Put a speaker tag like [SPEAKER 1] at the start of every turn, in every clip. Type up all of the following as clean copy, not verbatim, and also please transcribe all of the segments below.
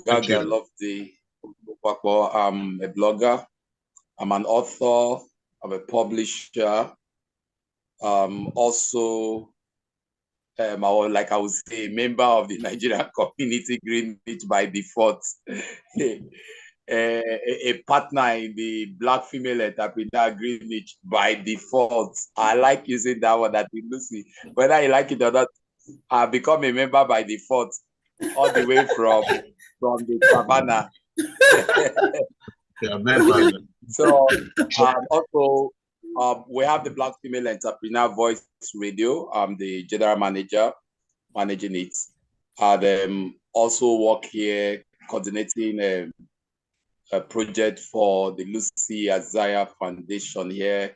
[SPEAKER 1] Thank you. Love the I'm a blogger. I'm an author. I'm a publisher. Also, I would say, a member of the Nigerian community Greenwich by default. A partner in the Black Female Entrepreneur Greenwich by default. I like using that one, that Lucy. Whether you like it or not, I've become a member by default, all the way from the savannah. So also we have the Black Female Entrepreneur Voice Radio. I'm the general manager managing it. And also work here coordinating a project for the Lucy Isaiah Foundation here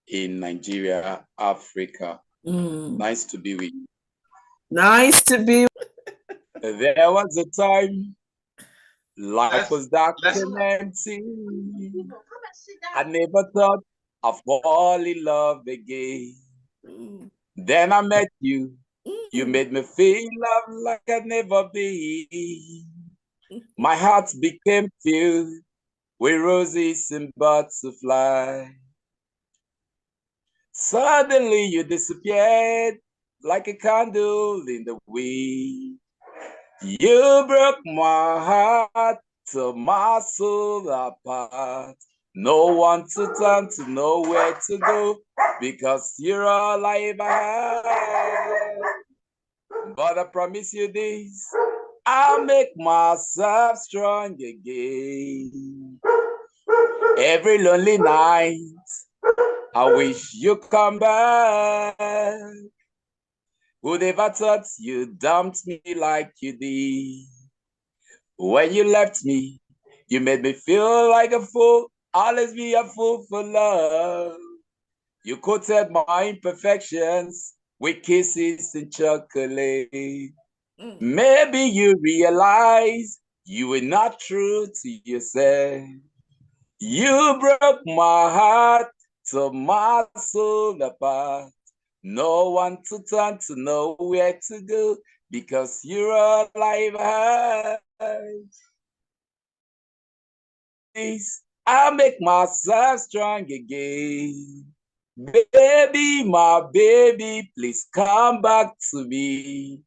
[SPEAKER 1] in Nigeria, Africa. Nice to be with you.
[SPEAKER 2] Nice to be.
[SPEAKER 1] There was a time life was dark and empty. I never thought I'd fall in love again. Then I met you. You made me feel love like I'd never been. My heart became filled with roses and butterflies. Suddenly you disappeared like a candle in the wind. You broke my heart, tore my soul apart. No one to turn to, nowhere to go, because you're all I ever had. But I promise you this, I'll make myself strong again. Every lonely night, I wish you come back. Who'd ever thought you dumped me like you did? When you left me, you made me feel like a fool. Always be a fool for love. You coated my imperfections with kisses and chocolate. Maybe you realize you were not true to yourself. You broke my heart, tore my soul apart. No one to turn to, nowhere to go, because you're all I've had. I'll make myself strong again. Baby, my baby, please come back to me.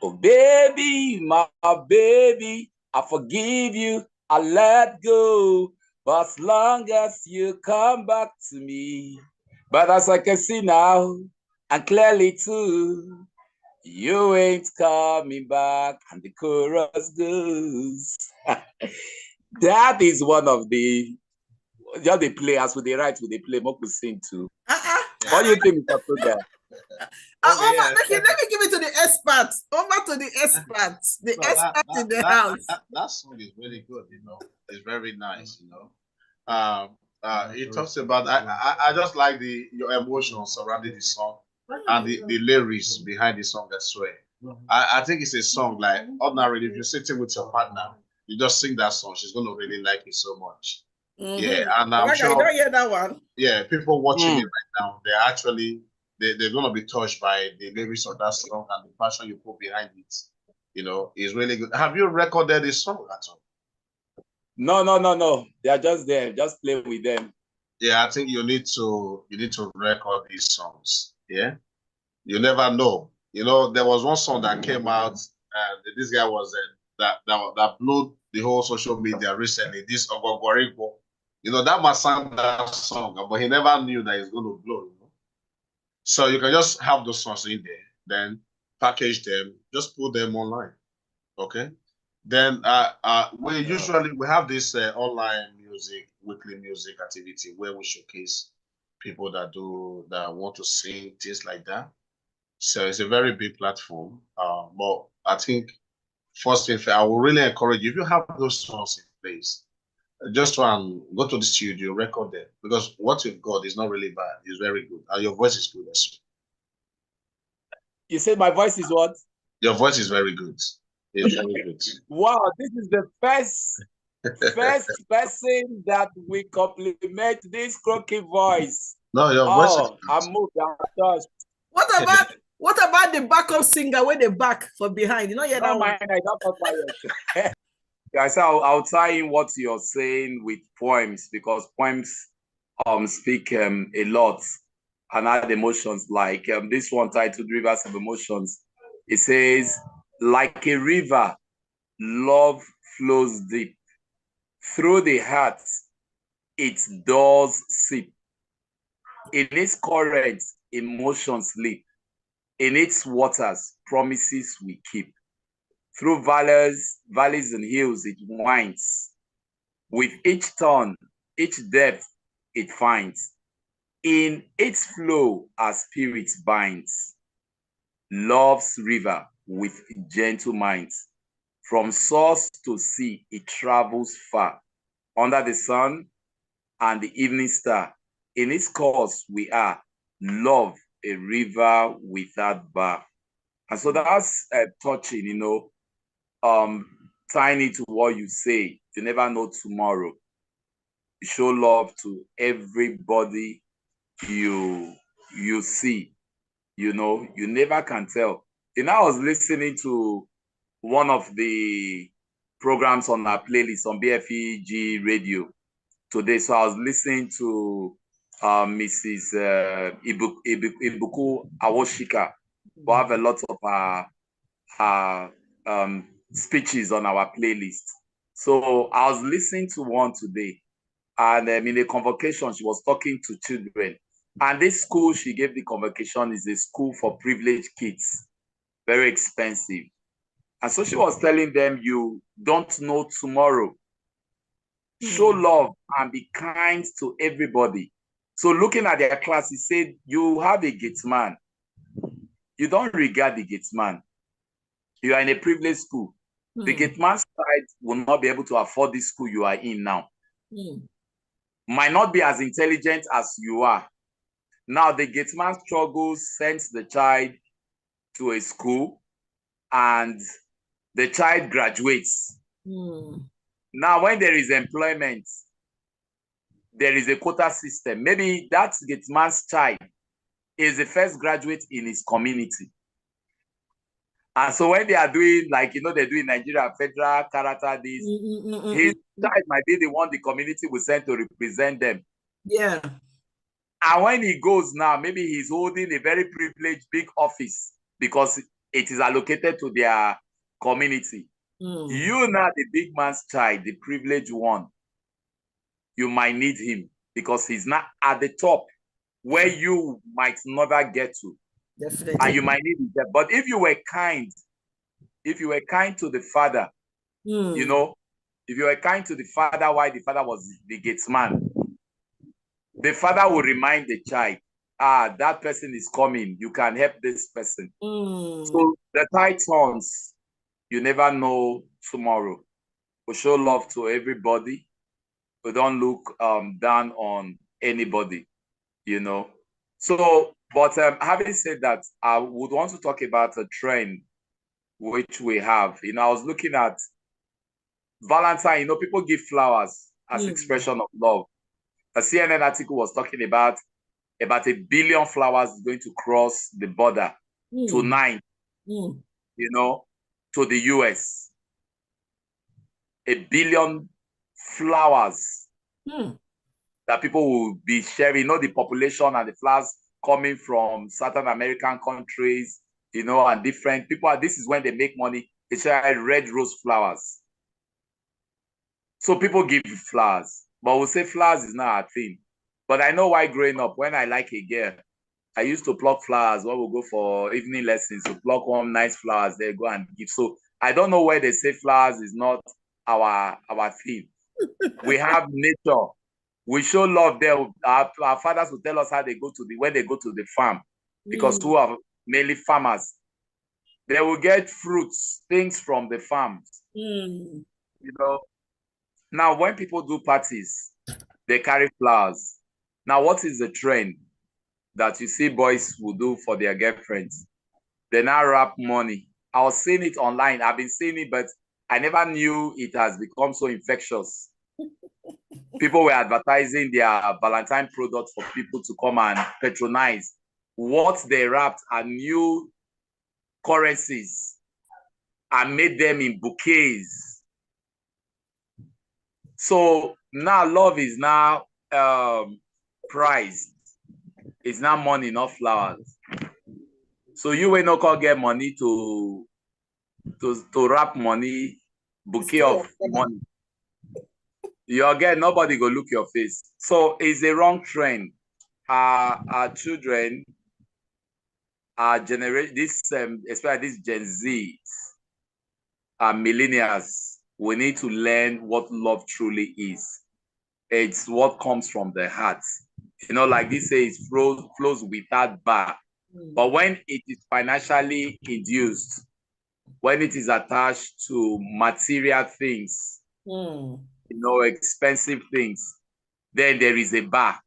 [SPEAKER 1] Oh, baby, my baby, I forgive you, I let go. But as long as you come back to me. But as I can see now, and clearly too, you ain't coming back. And the chorus goes. That is one of the, just the players with the right with the play, more to sing too. What do you think, Mr. Program?
[SPEAKER 2] Let me give it to the experts. Over to the experts. The experts in the house.
[SPEAKER 3] That song is really good, you know. It's very nice, you know. It talks about I just like your emotions surrounding the song and the lyrics behind the song as well. I think it's a song like ordinarily if you're sitting with your partner, you just sing that song, she's gonna really like it so much. Yeah, and I'm sure
[SPEAKER 2] you don't hear that one.
[SPEAKER 3] Yeah, people watching it right now, they're gonna be touched by the lyrics of that song and the passion you put behind it. You know, it's really good. Have you recorded this song at all?
[SPEAKER 1] No. They are just there. Just play with them.
[SPEAKER 3] Yeah, I think you need to record these songs. Yeah, you never know. You know, there was one song that came out, and this guy was that blew the whole social media recently. This Ogogorigo. You know, that must sound that song, but he never knew that it's going to blow. You know? So you can just have those songs in there, then package them, just put them online. Okay. Then we have this online weekly music activity where we showcase people that want to sing, things like that. So it's a very big platform. But I think first thing, I will really encourage you, if you have those songs in place, just try and go to the studio, record them, because what you've got is not really bad. It's very good. And your voice is good as well.
[SPEAKER 1] You said my voice is what?
[SPEAKER 3] Your voice is very good. It's very good.
[SPEAKER 1] Wow, this is the first person that we compliment this croaky voice.
[SPEAKER 3] No, your voice is good.
[SPEAKER 1] I'm moved. I'm touched.
[SPEAKER 2] What about the backup singer with the back for behind? You know,
[SPEAKER 1] that mind, I don't Yeah, so I'll tie in what you're saying with poems, because poems speak a lot and add emotions. Like this one titled Rivers of Emotions. It says, like a river, love flows deep. Through the heart, its doors sip. In its currents, emotions leap. In its waters, promises we keep. Through valleys and hills, it winds. With each turn, each depth it finds. In its flow, our spirits binds. Love's river with gentle minds. From source to sea, it travels far. Under the sun and the evening star, in its course we are. Love, a river without bar. And so that's touching, tying it to what you say. You never know tomorrow. You show love to everybody you see. You never can tell. I was listening to one of the programs on our playlist on BFEG radio today. So I was listening to Mrs. Ibuku Awoshika, who have a lot of her speeches on our playlist. So I was listening to one today, and in a convocation, she was talking to children. And this school she gave the convocation is a school for privileged kids, very expensive. And so she was telling them, you don't know tomorrow. Show love and be kind to everybody. So looking at their class, he said, you have a gate man. You don't regard the gate man. You are in a privileged school. The gate man's side will not be able to afford this school you are in now. Might not be as intelligent as you are. Now the gate man struggles, sends the child to a school, and the child graduates. Now, when there is employment, there is a quota system. Maybe that gate man's child is the first graduate in his community. And so when they are doing, like, they do in Nigeria, federal character, this, his child might be the one the community will send to represent them.
[SPEAKER 2] Yeah.
[SPEAKER 1] And when he goes now, maybe he's holding a very privileged big office because it is allocated to their community. You now, the big man's child, the privileged one, you might need him because he's not at the top where you might never get to.
[SPEAKER 2] Definitely.
[SPEAKER 1] And you might need him there. But if you were kind to the father, if you were kind to the father while the father was the gates man, the father will remind the child, that person is coming. You can help this person. So the tide turns. You never know tomorrow. We show love to everybody. We don't look down on anybody, So, but having said that, I would want to talk about a trend which we have. I was looking at Valentine. People give flowers as expression of love. A CNN article was talking about 1 billion flowers going to cross the border tonight, to the US. 1 billion flowers that people will be sharing. The population and the flowers coming from Southern American countries, and different people. This is when they make money. They share red rose flowers. So people give you flowers. But we'll say flowers is not a thing. But I know why growing up, when I like a girl, I used to pluck flowers when we go for evening lessons. To pluck one nice flowers, they go and give. So I don't know where they say flowers is not our thing. We have nature. We show love there. Our fathers will tell us how they go to when they go to the farm, because who are mainly farmers. They will get fruits, things from the farms. Now, when people do parties, they carry flowers. Now, what is the trend that you see boys will do for their girlfriends? They now wrap money. I was seeing it online. I've been seeing it, but I never knew it has become so infectious. People were advertising their Valentine products for people to come and patronize. What they wrapped are new currencies and made them in bouquets. So now love is now prized. It's not money, not flowers. So you will not get money to wrap money, bouquet of money. You again, nobody go look your face. So it's a wrong trend. Our children, our generation, this especially this Gen Z, our millennials, we need to learn what love truly is. It's what comes from the heart. You know, like this says, flows without bar. But when it is financially induced, when it is attached to material things, you know, expensive things, then there is a bar.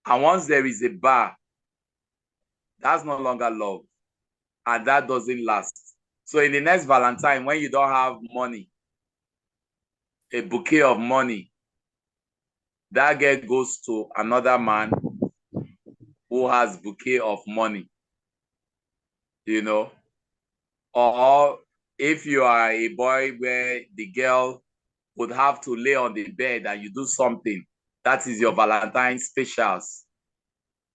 [SPEAKER 1] And once there is a bar, that's no longer love. And that doesn't last. So in the next Valentine, when you don't have money, a bouquet of money, that girl goes to another man who has bouquet of money, you know. Or if you are a boy where the girl would have to lay on the bed and you do something, that is your Valentine specials.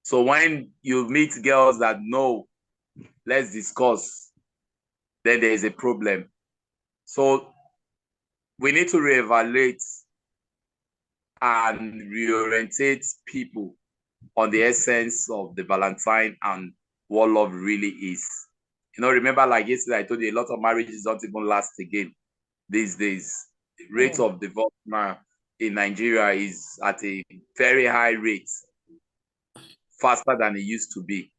[SPEAKER 1] So when you meet girls that know, let's discuss, then there is a problem. So we need to reevaluate and reorientate people on the essence of the Valentine and what love really is. You know, remember like yesterday, I told you a lot of marriages don't even last again these days. The rate of divorce now in Nigeria is at a very high rate, faster than it used to be.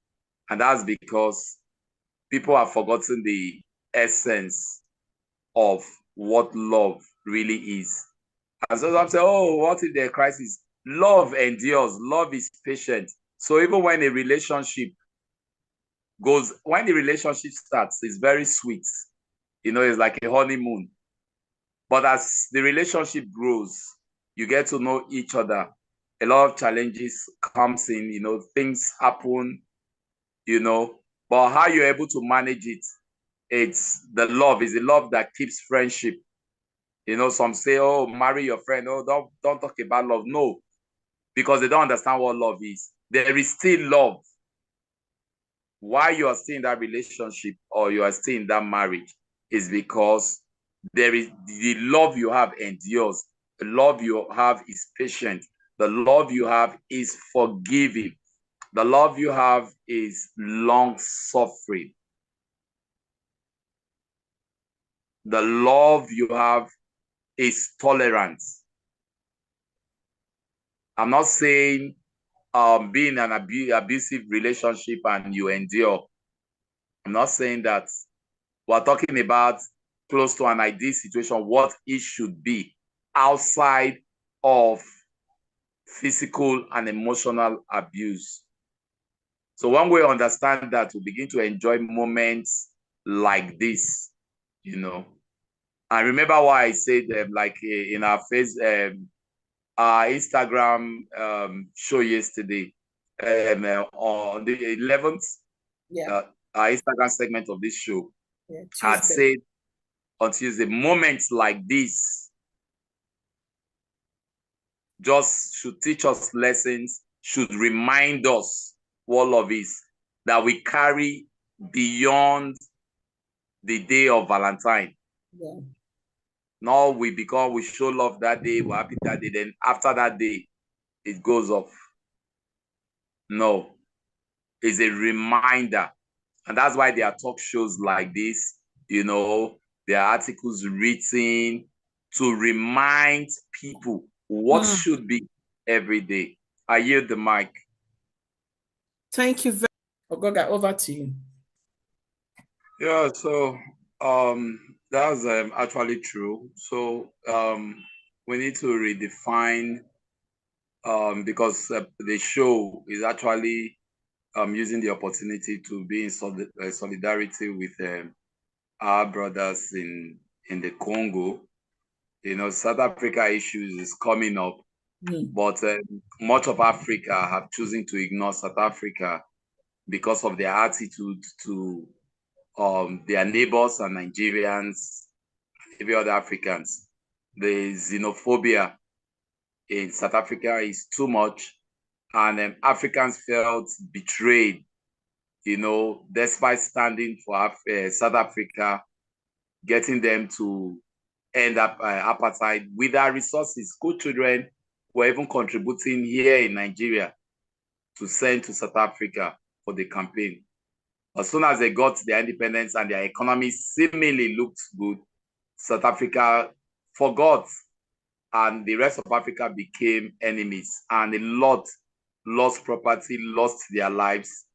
[SPEAKER 1] And that's because people have forgotten the essence of what love really is. And so some say, oh, what is the crisis? Love endures. Love is patient. So even when a relationship when the relationship starts, it's very sweet. You know, it's like a honeymoon. But as the relationship grows, you get to know each other. A lot of challenges comes in, you know, things happen, you know, but how you're able to manage it, it's the love that keeps friendship. You know, some say, oh, marry your friend. Oh, don't talk about love. No, because they don't understand what love is. There is still love. Why you are still in that relationship or you are still in that marriage is because there is the love you have endures. The love you have is patient. The love you have is forgiving. The love you have is long suffering. The love you have is tolerance. I'm not saying being an abusive relationship and you endure. I'm not saying that. We're talking about close to an ideal situation, what it should be outside of physical and emotional abuse. So when we understand that, we begin to enjoy moments like this, you know. And remember why I said like in our Instagram show yesterday on the 11th, our Instagram segment of this show had said on Tuesday, moments like this just should teach us lessons, should remind us what love is, that we carry beyond the day of Valentine. Yeah. Now we show love that day, we're happy that day, then after that day, it goes off. No, it's a reminder. And that's why there are talk shows like this, you know, there are articles written to remind people what should be every day. I yield the mic.
[SPEAKER 2] Thank you very much. Ogoga, over to you.
[SPEAKER 1] Yeah, so that's actually true. So we need to redefine because the show is actually using the opportunity to be in solidarity with our brothers in the Congo. You know, South Africa issues is coming up, but much of Africa have chosen to ignore South Africa because of their attitude to their neighbors and Nigerians, every other Africans. the xenophobia in South Africa is too much, and Africans felt betrayed, despite standing for South Africa, getting them to end up apartheid with our resources. School children were even contributing here in Nigeria to send to South Africa for the campaign. As soon as they got their independence and their economy seemingly looked good, South Africa forgot, and the rest of Africa became enemies, and a lot lost property, lost their lives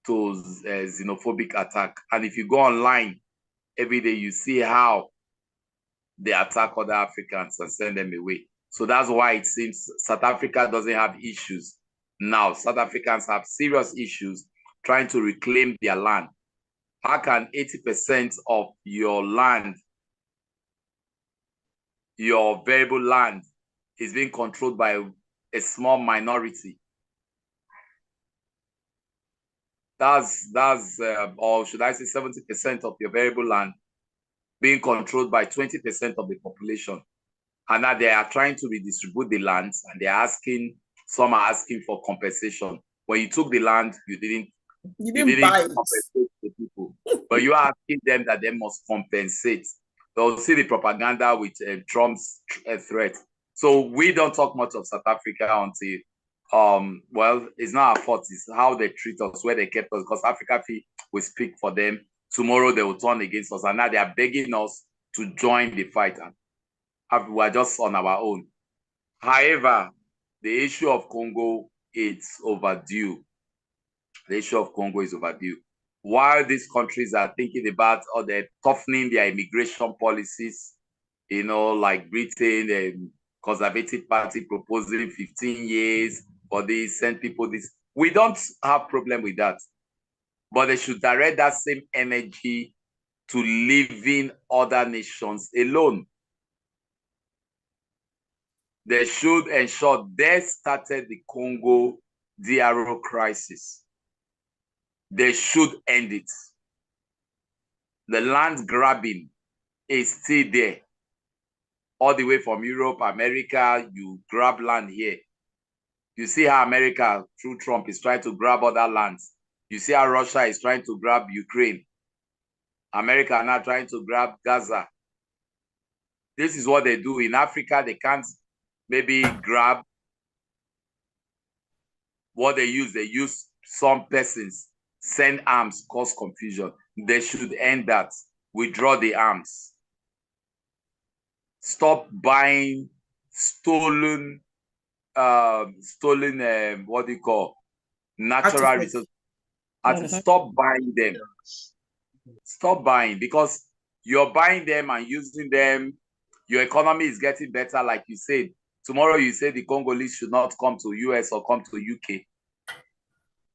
[SPEAKER 1] to xenophobic attack. And if you go online every day, you see how they attack other Africans and send them away. So that's why it seems South Africa doesn't have issues now. South Africans have serious issues trying to reclaim their land. How can 80% of your land, your variable land, is being controlled by a small minority? That's or should I say 70% of your variable land being controlled by 20% of the population. And now they are trying to redistribute the lands, and some are asking for compensation. When you took the land, you didn't
[SPEAKER 2] buy it.
[SPEAKER 1] Compensate the people. But you are asking them that they must compensate. They'll see the propaganda with Trump's threat. So we don't talk much of South Africa until well, it's not our fault, it's how they treat us, where they kept us, because Africa will speak for them. Tomorrow they will turn against us, and now they are begging us to join the fight, and we are just on our own. However, the issue of Congo, it's overdue. The issue of Congo is overdue. While these countries are thinking about or they're toughening their immigration policies, like Britain, the Conservative Party proposing 15 years for this, send people this. We don't have problem with that. But they should direct that same energy to leaving other nations alone. They should ensure they started the Congo DRO crisis. They should end it. The land grabbing is still there. All the way from Europe, America, you grab land here. You see how America, through Trump, is trying to grab other lands. You see how Russia is trying to grab Ukraine. America are now trying to grab Gaza. This is what they do. In Africa, they can't maybe grab what they use. They use some persons, send arms, cause confusion. They should end that. Withdraw the arms. Stop buying stolen, what do you call, natural resources. Stop buying them. Stop buying, because you're buying them and using them. Your economy is getting better, like you said. Tomorrow you say the Congolese should not come to US or come to UK.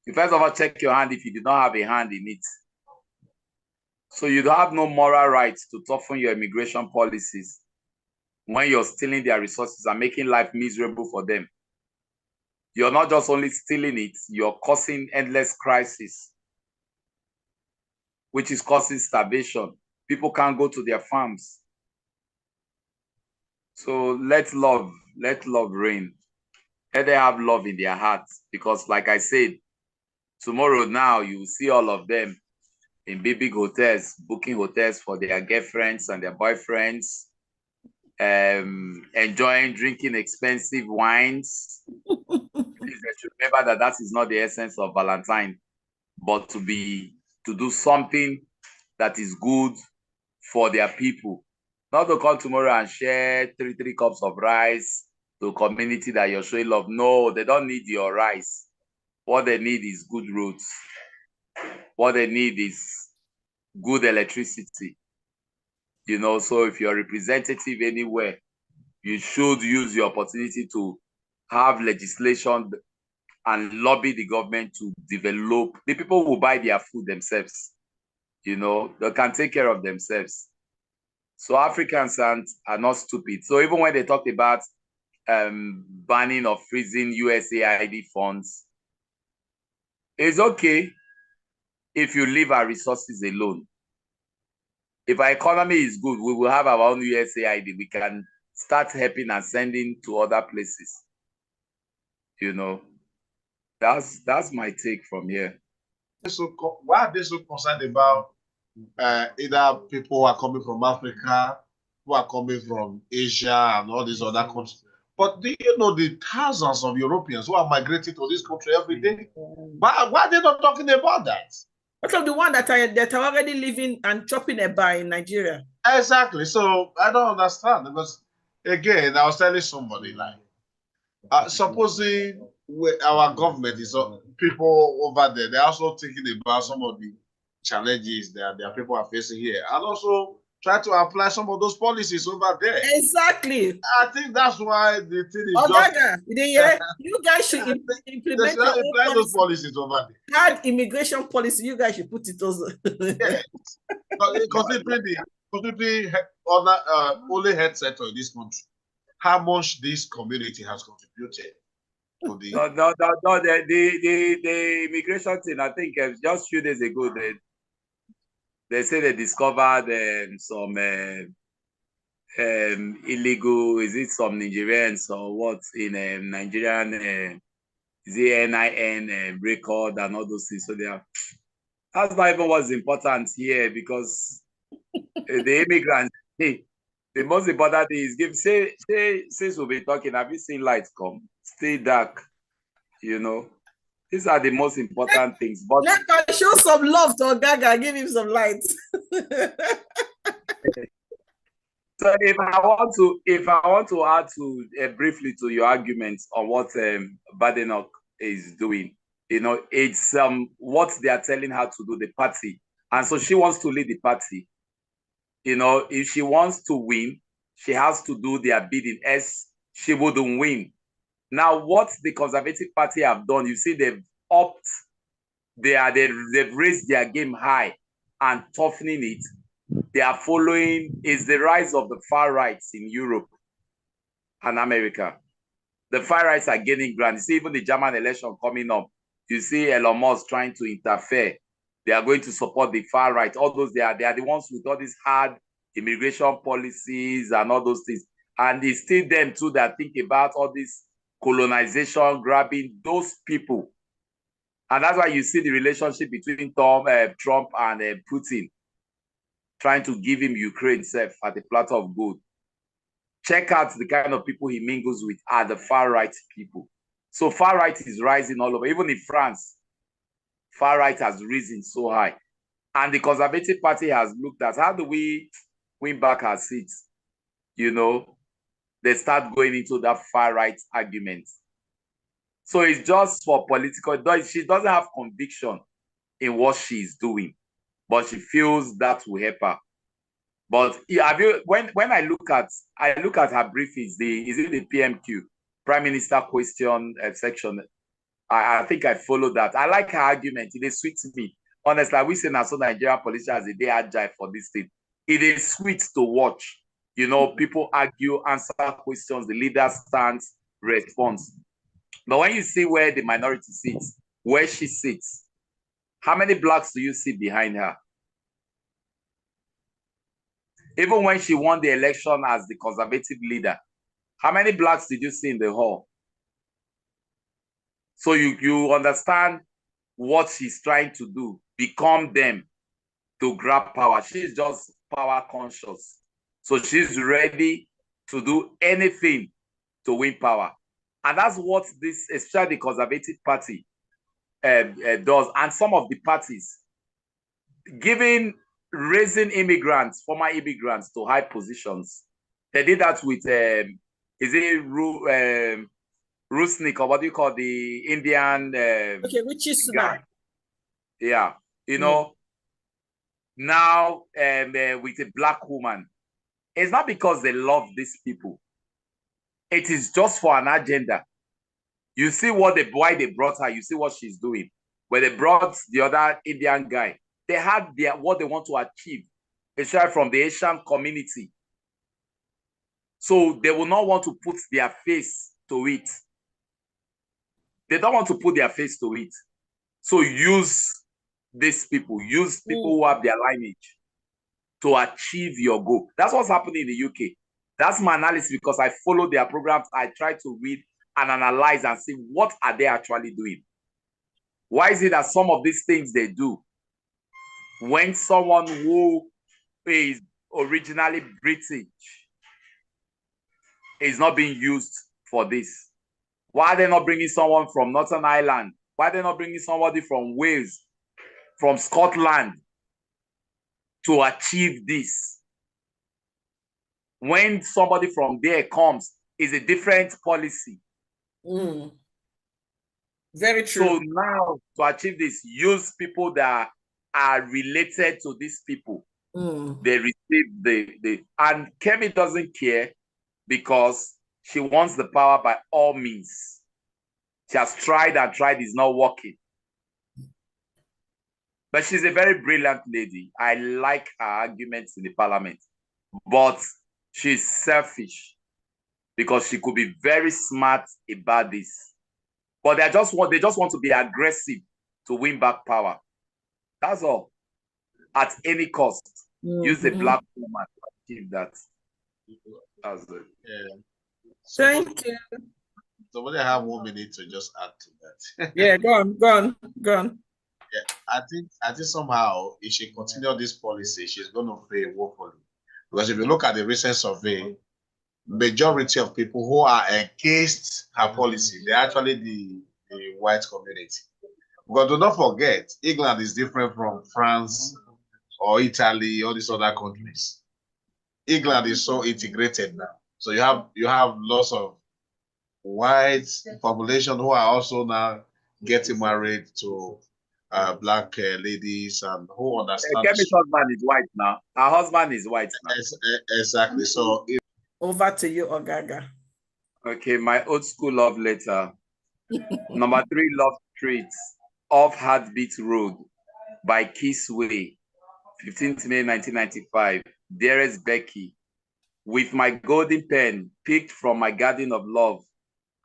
[SPEAKER 1] You first of all check your hand if you did not have a hand in it. So you don't have no moral rights to toughen your immigration policies when you're stealing their resources and making life miserable for them. You're not just only stealing it, you're causing endless crisis, which is causing starvation. People can't go to their farms. So let love reign. Let them have love in their hearts, because like I said, tomorrow now you will see all of them in big hotels, booking hotels for their girlfriends and their boyfriends, enjoying, drinking expensive wines. Please, they should remember that is not the essence of Valentine, but to do something that is good for their people. Not to come tomorrow and share three cups of rice to a community that you're showing love. No, they don't need your rice. What they need is good roads. What they need is good electricity. So if you're a representative anywhere, you should use the opportunity to have legislation and lobby the government to develop. The people who buy their food themselves, they can take care of themselves. So Africans are not stupid. So even when they talked about banning or freezing USAID funds, it's okay if you leave our resources alone. If our economy is good, we will have our own USAID. We can start helping and sending to other places. You know, that's my take from here.
[SPEAKER 3] So why are they so concerned about either people who are coming from Africa, who are coming from Asia and all these other countries? But do you know the thousands of Europeans who are migrating to this country every day? Why are they not talking about that?
[SPEAKER 2] What of the one that are already living and chopping a bar in Nigeria?
[SPEAKER 3] Exactly. So I don't understand, because again, I was telling somebody, like, supposing our government is people over there, they're also thinking about some of the challenges that their people are facing here, and also try to apply some of those policies over there.
[SPEAKER 2] Exactly.
[SPEAKER 3] I think that's why the thing is
[SPEAKER 2] you guys should implement
[SPEAKER 3] apply those policies over there.
[SPEAKER 2] Hard immigration policy. You guys should put it also.
[SPEAKER 3] Yes. Considering other only health sector in this country, how much this community has contributed to the
[SPEAKER 1] the immigration thing. I think just a few days ago they say they discovered some illegal, is it some Nigerians or what, in Nigerian is it NIN record and all those things. So that's not even what's important here, because the immigrants, the most important thing is since we'll be talking, have you seen lights come? Stay dark, you know. These are the most important things. But
[SPEAKER 2] let us show some love to Ogaga, give him some light.
[SPEAKER 1] So if I want to add to briefly to your arguments on what Badenoch is doing, you know, it's what they are telling her to do, the party, and so she wants to lead the party. You know, if she wants to win, she has to do their bidding, else she wouldn't win. Now, what the Conservative Party have done, you see, they've raised their game high and toughening it. They are following is the rise of the far rights in Europe and America. The far rights are gaining ground. You see, even the German election coming up, you see Elon Musk trying to interfere. They are going to support the far right. All those, they are the ones with all these hard immigration policies and all those things. And it's still them too that think about all this colonization, grabbing those people. And that's why you see the relationship between Trump and Putin, trying to give him Ukraine itself at the platter of gold. Check out the kind of people he mingles with are the far right people. So far right is rising all over. Even in France, far right has risen so high. And the Conservative Party has looked at how do we win back our seats? You know, they start going into that far right argument. So it's just for political. She doesn't have conviction in what she's doing, but she feels that will help her. But when I look at her briefings, is it the PMQ, Prime Minister question section? I think I follow that. I like her argument. It is sweet to me. Honestly, we say now so Nigerian politicians they agile for this thing. It is sweet to watch. You know, people argue, answer questions, the leader stands, response. But when you see where the minority sits, where she sits, how many blacks do you see behind her? Even when she won the election as the Conservative leader, how many blacks did you see in the hall? So you understand what she's trying to do, become them to grab power. She's just power conscious. So she's ready to do anything to win power. And that's what this, especially the Conservative Party, does. And some of the parties, raising immigrants, former immigrants to high positions. They did that with, is it Rusnik, or what do you call the Indian
[SPEAKER 2] which is guy?
[SPEAKER 1] Yeah, you know, now with a black woman, it's not because they love these people. It is just for an agenda. You see why they brought her. You see what she's doing. When they brought the other Indian guy, they had what they want to achieve, especially from the Asian community. So they will not want to put their face to it. They don't want to put their face to it. So use these people, use people who have their lineage to achieve your goal. That's what's happening in the UK. That's my analysis because I follow their programs. I try to read and analyze and see what are they actually doing. Why is it that some of these things they do, when someone who is originally British is not being used for this? Why are they not bringing someone from Northern Ireland? Why are they not bringing somebody from Wales, from Scotland to achieve this? When somebody from there comes, is a different policy.
[SPEAKER 2] Very true.
[SPEAKER 1] So now to achieve this, use people that are related to these people. They receive and Kemi doesn't care because she wants the power by all means. She has tried and tried, it's not working. But she's a very brilliant lady. I like her arguments in the parliament. But she's selfish because she could be very smart about this. But they just want to be aggressive to win back power. That's all. At any cost. Use a black woman to achieve that. That's it.
[SPEAKER 3] Yeah.
[SPEAKER 2] Thank you.
[SPEAKER 3] Somebody have 1 minute to just add to that.
[SPEAKER 2] Yeah, go on.
[SPEAKER 3] Yeah, I think somehow if she continue this policy, she's going to fail woefully. Because if you look at the recent survey, majority of people who are against her policy, they're actually the white community. Because do not forget, England is different from France or Italy, all these other countries. England is so integrated now. So you have lots of white population who are also now getting married to black ladies and who understand.
[SPEAKER 1] Kemi's husband is white now. Her husband is white now.
[SPEAKER 3] Exactly. So
[SPEAKER 2] over to you, Ogaga.
[SPEAKER 1] Okay, my old school love letter. Number 3, Love Streets, off Heartbeat Road by Kissway, 15th May 1995. Dearest Becky, with my golden pen picked from my garden of love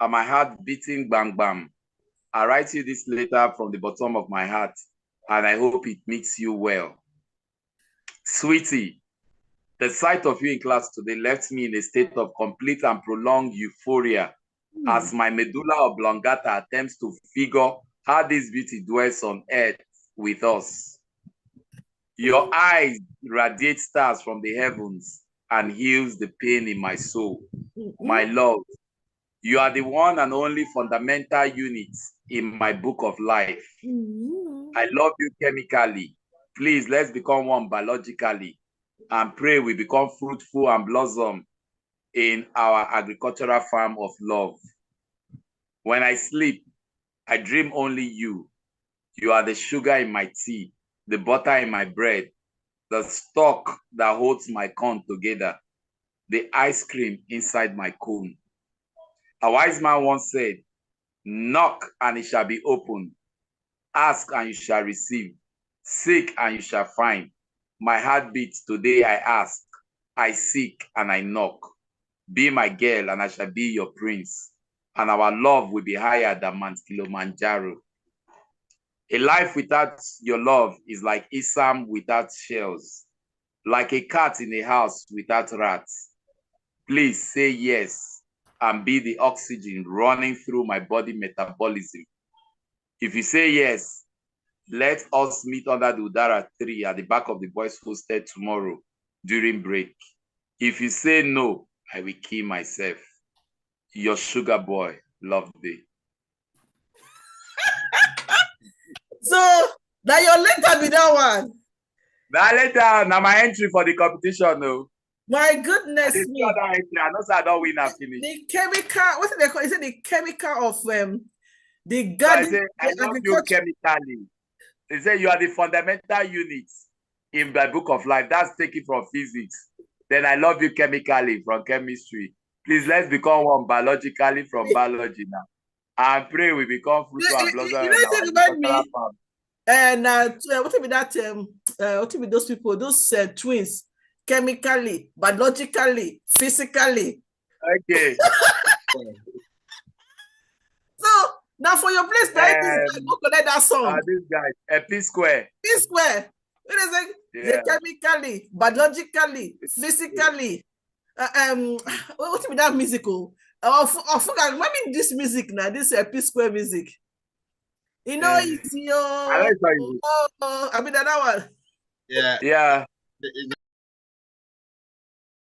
[SPEAKER 1] and my heart beating bang bang, I write you this letter from the bottom of my heart, and I hope it meets you well. Sweetie, the sight of you in class today left me in a state of complete and prolonged euphoria as my medulla oblongata attempts to figure how this beauty dwells on earth with us. Your eyes radiate stars from the heavens and heals the pain in my soul. My love, you are the one and only fundamental unit in my book of life. I love you chemically. Please, let's become one biologically and pray we become fruitful and blossom in our agricultural farm of love. When I sleep, I dream only you. You are the sugar in my tea, the butter in my bread, the stalk that holds my corn together, the ice cream inside my cone. A wise man once said, knock and it shall be opened. Ask and you shall receive. Seek and you shall find. My heart beats today. I ask, I seek and I knock. Be my girl and I shall be your prince. And our love will be higher than Mount Kilimanjaro. A life without your love is like Isam without shells, like a cat in a house without rats. Please say yes and be the oxygen running through my body metabolism. If you say yes, let us meet under the Udara tree at the back of the boys' hostel tomorrow during break. If you say no, I will kill myself. Your sugar boy, Lovely.
[SPEAKER 2] So, now your letter be that one.
[SPEAKER 1] That letter, now my entry for the competition, no.
[SPEAKER 2] My goodness me.
[SPEAKER 1] I know I don't win and finish.
[SPEAKER 2] The chemical, what's it they call? Is it the chemical of the garden?
[SPEAKER 1] So I love you chemically. They say you are the fundamental unit in the book of life. That's taken from physics. Then I love you chemically from chemistry. Please, let's become one biologically from biology now. And pray we become fruitful and blossom.
[SPEAKER 2] You know, me. And what will be that? What will be those people? Those twins, chemically, biologically, physically.
[SPEAKER 1] Okay.
[SPEAKER 2] So now for your place, go collect that song.
[SPEAKER 1] This guy, P square.
[SPEAKER 2] P square. It is like chemically, biologically, physically. What be that musical? Maybe this music now, this P Square music. You know, it's your.
[SPEAKER 1] I like that.
[SPEAKER 2] I mean that one.
[SPEAKER 3] Yeah.
[SPEAKER 1] Yeah.
[SPEAKER 3] It's